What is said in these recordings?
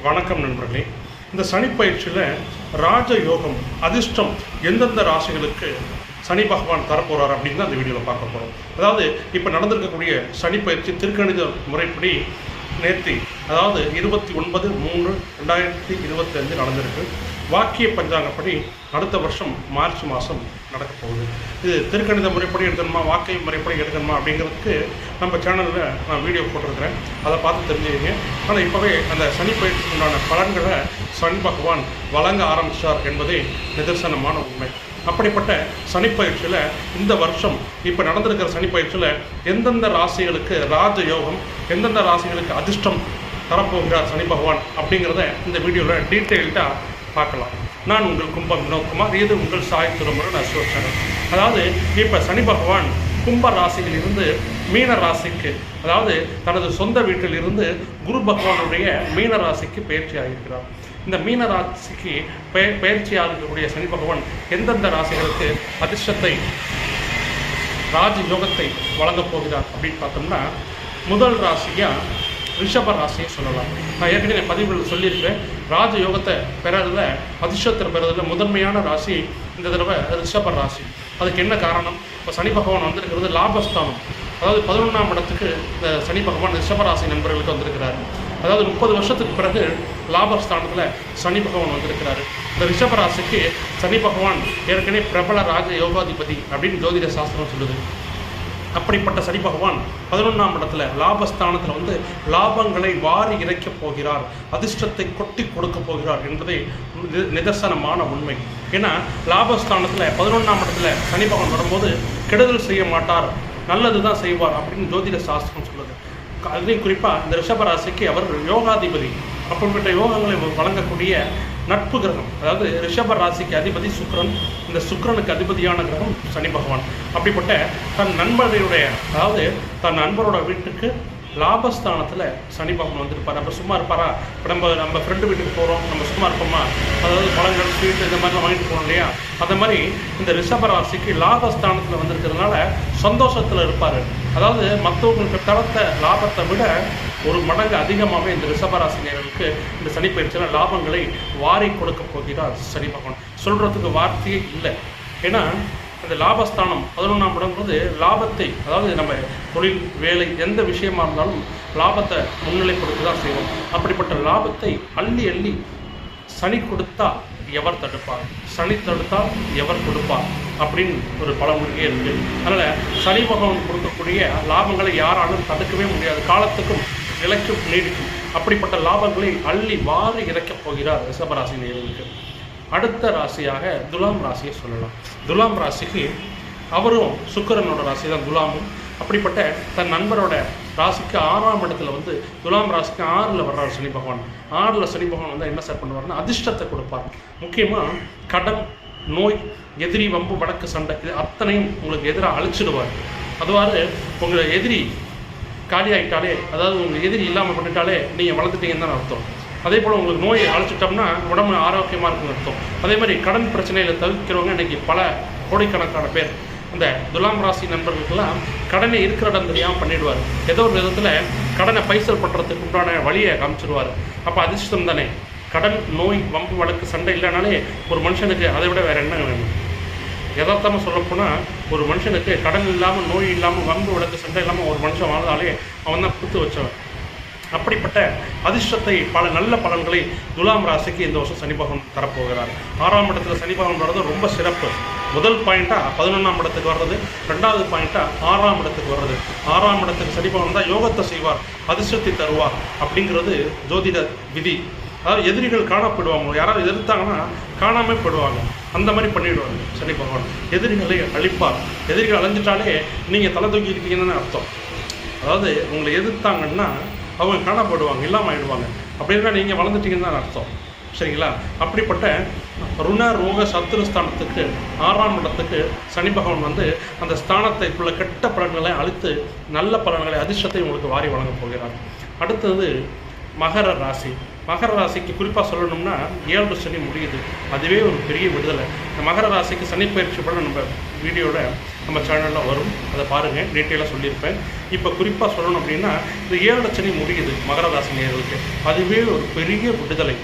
வணக்கம் நண்பர்களே. இந்த சனி பயிற்சியில் ராஜயோகம் அதிர்ஷ்டம் எந்தெந்த ராசிகளுக்கு சனி பகவான் தரப்போகிறார் அப்படின்னு தான் அந்த வீடியோவில் பார்க்க போகிறோம். அதாவது இப்போ நடந்திருக்கக்கூடிய சனி பயிற்சி திருக்கணித முறைப்படி நேற்று, அதாவது 29/3/2025 நடந்திருக்கு. வாக்கிய பஞ்சாங்கப்படி அடுத்த வருஷம் மார்ச் மாதம் நடக்க போகுது. இது திருக்கணித முறைப்படி எடுக்கணுமா, வாக்கிய முறைப்படி எடுக்கணுமா அப்படிங்கிறதுக்கு நம்ம சேனலில் நான் வீடியோ போட்டிருக்கிறேன். அதை பார்த்து தெரிஞ்சுக்கிங்க. ஆனால் இப்போவே அந்த சனி பயிற்சிக்கு உண்டான பலன்களை சனி பகவான் வழங்க ஆரம்பித்தார் என்பதே நிதர்சனமான உண்மை. அப்படிப்பட்ட சனிப்பயிற்சியில் இந்த வருஷம் இப்போ நடந்திருக்கிற சனிப்பயிற்சியில் எந்தெந்த ராசிகளுக்கு ராஜயோகம், எந்தெந்த ராசிகளுக்கு அதிர்ஷ்டம் தரப்போகிறார் சனி பகவான் அப்படிங்கிறத இந்த வீடியோவில் டீட்டெயில்டாக பார்க்கலாம். நான் உங்கள் கும்பம் வினோத்குமார், இது உங்கள் சாய் திருமுருகன் அஸ்ட்ரோ சேனல். அதாவது இப்போ சனி பகவான் கும்ப ராசியிலிருந்து மீன ராசிக்கு, அதாவது தனது சொந்த வீட்டிலிருந்து குரு பகவானுடைய மீன ராசிக்கு பயிற்சி ஆகியிருக்கிறார். இந்த மீன ராசிக்கு பயிற்சியாக இருக்கக்கூடிய சனி பகவான் எந்தெந்த ராசிகளுக்கு அதிர்ஷ்டத்தை, ராஜயோகத்தை வழங்கப் போகிறார் அப்படின்னு பார்த்தோம்னா, முதல் ராசியாக ரிஷப ராசியை சொல்லலாம். நான் ஏற்கனவே பதிவுகள் சொல்லியிருக்கிறேன். ராஜயோகத்தை பெறதில், அதிர்ஷ்டத்தை பெறதில் முதன்மையான ராசி இந்த தடவை ரிஷப ராசி. அதுக்கு என்ன காரணம்? இப்போ சனி பகவான் வந்திருக்கிறது லாபஸ்தானம், அதாவது 11ஆம் இடத்துக்கு இந்த சனி பகவான் ரிஷபராசி நண்பர்களுக்கு வந்திருக்கிறார். அதாவது 30 வருஷத்துக்கு பிறகு லாபஸ்தானத்தில் சனி பகவான் வந்திருக்கிறாரு. இந்த ரிஷபராசிக்கு சனி பகவான் ஏற்கனவே பிரபல ராஜ யோகாதிபதி அப்படின்னு ஜோதிட சாஸ்திரம் சொல்லுது. அப்படிப்பட்ட சனி பகவான் 11ஆம் இடத்துல லாபஸ்தானத்தில் வந்து லாபங்களை வாரி இறைக்கப் போகிறார், அதிர்ஷ்டத்தை கொட்டி கொடுக்க போகிறார் என்பதே நிதர்சனமான உண்மை. ஏன்னா லாபஸ்தானத்தில் 11ஆம் இடத்துல சனி பகவான் வரும்போது கெடுதல் செய்ய மாட்டார், நல்லது தான் செய்வார் அப்படின்னு ஜோதிட சாஸ்திரம் சொல்லுது. அதுலேயும் குறிப்பாக இந்த ரிஷபராசிக்கு அவர் யோகாதிபதி. அப்படிப்பட்ட யோகங்களை வழங்கக்கூடிய நட்பு கிரகம், அதாவது ரிஷப ராசிக்கு அதிபதி சுக்கிரன், இந்த சுக்கிரனுக்கு அதிபதியான கிரகம் சனி பகவான். அப்படிப்பட்ட தன் நண்பர்களுடைய, அதாவது தன் நண்பரோட வீட்டுக்கு லாபஸ்தானத்தில் சனி பகவான் வந்திருப்பார். அப்போ சும்மா இருப்பாரா? இப்போ நம்ம ஃப்ரெண்டு வீட்டுக்கு போகிறோம், நம்ம சும்மா இருப்போமா? அதாவது பழங்கள், ஸ்வீட்டு இந்த மாதிரிலாம் வாங்கிட்டு போகணும் இல்லையா? அந்த மாதிரி இந்த ரிஷப ராசிக்கு லாபஸ்தானத்தில் வந்திருக்கிறதுனால சந்தோஷத்தில் இருப்பார். அதாவது மற்றவங்களுக்கு தரத்த லாபத்தை விட ஒரு மடங்கு அதிகமாகவே இந்த ரிஷபராசினியர்களுக்கு இந்த சனி பயிற்சியில் லாபங்களை வாரி கொடுக்க போகிறார் சனி பகவான். சொல்கிறதுக்கு வார்த்தையே இல்லை. ஏன்னா இந்த லாபஸ்தானம் 11ஆம் இடம்ன்றது லாபத்தை, அதாவது நம்ம தொழில், வேலை, எந்த விஷயமா இருந்தாலும் லாபத்தை முன்னிலைப்படுத்தி தான் செய்வோம். அப்படிப்பட்ட லாபத்தை அள்ளி அள்ளி சனி கொடுத்தா எவர் தடுப்பார், சனி தடுத்தால் எவர் கொடுப்பார் அப்படின்னு ஒரு பழமொழியே இருக்குது. அதனால் சனி பகவான் கொடுக்கக்கூடிய லாபங்களை யாராலும் தடுக்கவே முடியாது, காலத்துக்கும் நிலைக்கும் நீடிக்கும். அப்படிப்பட்ட லாபங்களை அள்ளி வாரி இறைக்கப் போகிறார் ரிஷபராசி நேயர்களுக்கு. அடுத்த ராசியாக துலாம் ராசியை சொல்லலாம். துலாம் ராசிக்கு அவரும் சுக்கிரனோட ராசி தான் துலாமும். அப்படிப்பட்ட தன் நண்பரோட ராசிக்கு 6ஆம் இடத்துல வந்து துலாம் ராசிக்கு 6ல் வர்றார் சனி பகவான். 6ல் சனி பகவான் வந்து என்ன சார் பண்ணுவார்னா அதிர்ஷ்டத்தை கொடுப்பார். முக்கியமாக கடன், நோய், எதிரி, வம்பு, வடக்கு, சண்டை, இது அத்தனையும் உங்களுக்கு எதிராக அழிச்சிடுவார். அதுவாறு உங்களை எதிரி காலியாகிட்டாலே, அதாவது உங்கள் எதிரி இல்லாமல் பண்ணிட்டாலே நீங்கள் வளர்ந்துட்டீங்கன்னு தான் அர்த்தம். அதே போல் உங்களுக்கு நோயை அழைச்சிட்டோம்னா உடம்பு ஆரோக்கியமாக இருக்குன்னு அர்த்தம். அதே மாதிரி கடன் பிரச்சனையில் தவிர்க்கிறவங்க இன்றைக்கி பல கோடிக்கணக்கான பேர். இந்த துலாம் ராசி நண்பர்களுக்கெல்லாம் கடனை இருக்கிற இடம் தெரியாமல் பண்ணிவிடுவார். ஏதோ ஒரு விதத்தில் கடனை பைசல் பண்ணுறதுக்கு உண்டான வழியை காமிச்சிடுவார். அப்போ அதிர்ஷ்டம் தானே. கடன், நோய், வம்பு, வழக்கு, சண்டை இல்லைனாலே ஒரு மனுஷனுக்கு அதை விட வேறு என்ன வேணும்? யதார்த்தமாக சொல்லப்போனால் ஒரு மனுஷனுக்கு கடன் இல்லாமல், நோய் இல்லாமல், வம்பு, வழக்கு, சண்டை இல்லாமல் ஒரு மனுஷன் வாழ்ந்தாலே அவன் தான் கொடுத்து வச்சவன். அப்படிப்பட்ட அதிர்ஷ்டத்தை, பல நல்ல பலன்களை துலாம் ராசிக்கு இந்த வருஷம் சனி பகவான் தரப்போகிறார். 6ஆம் இடத்துல சனி பகவான் வர்றது ரொம்ப சிறப்பு. முதல் பாயிண்ட்டாக 11ஆம் இடத்துக்கு வர்றது, 2வது பாயிண்ட்டாக 6ஆம் இடத்துக்கு வர்றது. 6ஆம் இடத்துக்கு சனி பகவான் தான் யோகத்தை செய்வார், அதிர்ஷ்டத்தை தருவார் அப்படிங்கிறது ஜோதிட விதி. அதாவது எதிரிகள் காணப்படுவாங்க, யாராவது எதிர்த்தாங்கன்னா காணாமல் போயிடுவாங்க. அந்த மாதிரி பண்ணிவிடுவாங்க சனி பகவான். எதிரிகளை அழிப்பார். எதிரிகள் அழிஞ்சிட்டாலே நீங்கள் தலை தூக்கி இருக்கீங்கன்னு அர்த்தம். அதாவது உங்களை எதிர்த்தாங்கன்னா அவங்க காணப்படுவாங்க, இல்லாமல் ஆகிடுவாங்க. அப்படின்னா நீங்கள் வளர்ந்துட்டீங்கன்னு தான் அர்த்தம். சரிங்களா? அப்படிப்பட்ட ருண, ரோக, சத்துருஸ்தானத்துக்கு 6ஆம் இடத்துக்கு சனி பகவான் வந்து அந்த ஸ்தானத்தைக்குள்ள கெட்ட பலன்களை அழித்து நல்ல பலன்களை, அதிர்ஷ்டத்தை உங்களுக்கு வாரி வழங்க போகிறார். அடுத்தது மகர ராசி. மகர ராசிக்கு குறிப்பாக சொல்லணும்னா 7 சனி முடியுது. அதுவே ஒரு பெரிய விடுதலை. இந்த மகர ராசிக்கு சனி பயிற்சி பலன் நம்ம வீடியோவில் நம்ம சேனலில் வரும், அதை பாருங்கள், டீட்டெயிலாக சொல்லியிருப்பேன். இப்போ குறிப்பாக சொல்லணும் அப்படின்னா இந்த 7 சனி முடியுது மகர ராசி நேயர்களுக்கு. அதுவே ஒரு பெரிய விடுதலை.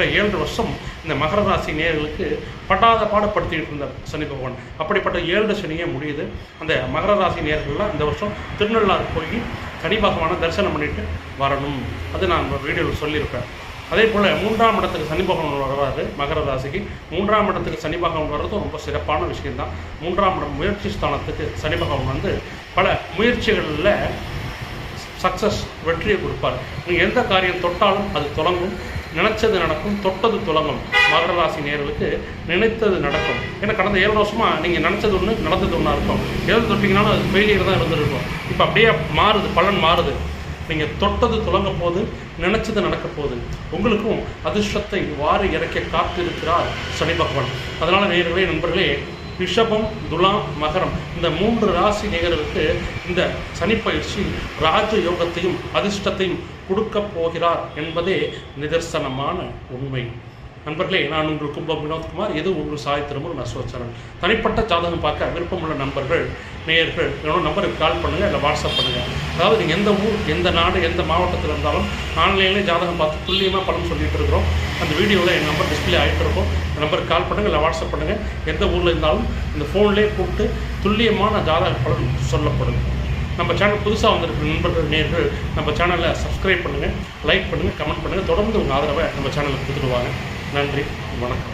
7 வருஷம் இந்த மகர ராசி நேயர்களுக்கு படாத பாடுபடுத்திக்கிட்டு இருந்தார் சனி பகவான். அப்படிப்பட்ட 7 சனியே முடியுது. அந்த மகர ராசி நேயர்கள்லாம் இந்த வருஷம் திருநள்ளாறு போய் சனி பகவானை தரிசனம் பண்ணிட்டு வரணும். அது நான் வீடியோவில் சொல்லியிருப்பேன். அதே போல் 3ஆம் இடத்துக்கு சனி பகவான் வர்றாரு மகர ராசிக்கு. 3ஆம் இடத்துக்கு சனி பகவான் வர்றதும் ரொம்ப சிறப்பான விஷயம்தான். 3ஆம் இடம் முயற்சி ஸ்தானத்துக்கு சனி பகவான் வந்து பல முயற்சிகளில் சக்ஸஸ் வெற்றியை கொடுப்பார். நீங்கள் எந்த காரியம் தொட்டாலும் அது தொடங்கும், நினைச்சது நடக்கும், தொட்டது துலங்கும். மகர ராசி நேயர்களுக்கு நினைத்தது நடக்கும். ஏன்னா கடந்த 7 வருஷமாக நீங்கள் நினச்சது ஒன்று நடந்தது ஒன்றா இருக்கும். எது தொட்டிங்கனாலும் அது ஃபெயிலியர் தான் இருந்துருக்கும். இப்போ அப்படியே மாறுது, பலன் மாறுது. நீங்கள் தொட்டது துலங்க போது, நினச்சது நடக்க போகுது. உங்களுக்கும் அதிர்ஷ்டத்தை வாரி இறக்க காத்திருக்கிறார் சனி பகவான். அதனால் நேயர்களே, நண்பர்களே, ரிஷபம், துலாம், மகரம் இந்த 3 ராசி நேயர்களுக்கு இந்த சனிப்பயிற்சி ராஜ யோகத்தையும் அதிர்ஷ்டத்தையும் கொடுக்க போகிறார் என்பதே நிதர்சனமான உண்மை. நண்பர்களே, நான் உங்கள் கும்பம் வினோத்குமார். இது உங்கள் சாய் திருமூர் நஸ்வச்சரன். தனிப்பட்ட ஜாதகம் பார்க்க விருப்பமுள்ள நண்பர்கள், நேயர்கள் என்னோட நம்பருக்கு கால் பண்ணுங்கள், இல்லை வாட்ஸ்அப் பண்ணுங்கள். அதாவது நீங்கள் எந்த ஊர், எந்த நாடு, எந்த மாவட்டத்தில் இருந்தாலும் ஆன்லைன்லேயே ஜாதகம் பார்த்து துல்லியமாக பலன் சொல்லிகிட்டு இருக்கிறோம். அந்த வீடியோவில் என் நம்பர் டிஸ்பிளே ஆகிட்டு இருக்கும். நம்பருக்கு கால் பண்ணுங்கள், இல்லை வாட்ஸ்அப் பண்ணுங்கள். எந்த ஊரில் இருந்தாலும் இந்த ஃபோன்லேயே கூப்பிட்டு துல்லியமான ஜாதக பலன் சொல்லப்படும். நம்ம சேனல் புதுசாக வந்திருக்கிற நண்பர்கள், நேயர்கள் நம்ம சேனலில் சப்ஸ்கிரைப் பண்ணுங்கள், லைக் பண்ணுங்கள், கமெண்ட் பண்ணுங்கள். தொடர்ந்து உங்கள் ஆதரவை நம்ம சேனலுக்கு கொடுத்துடுவாங்க. நன்றி, வணக்கம்.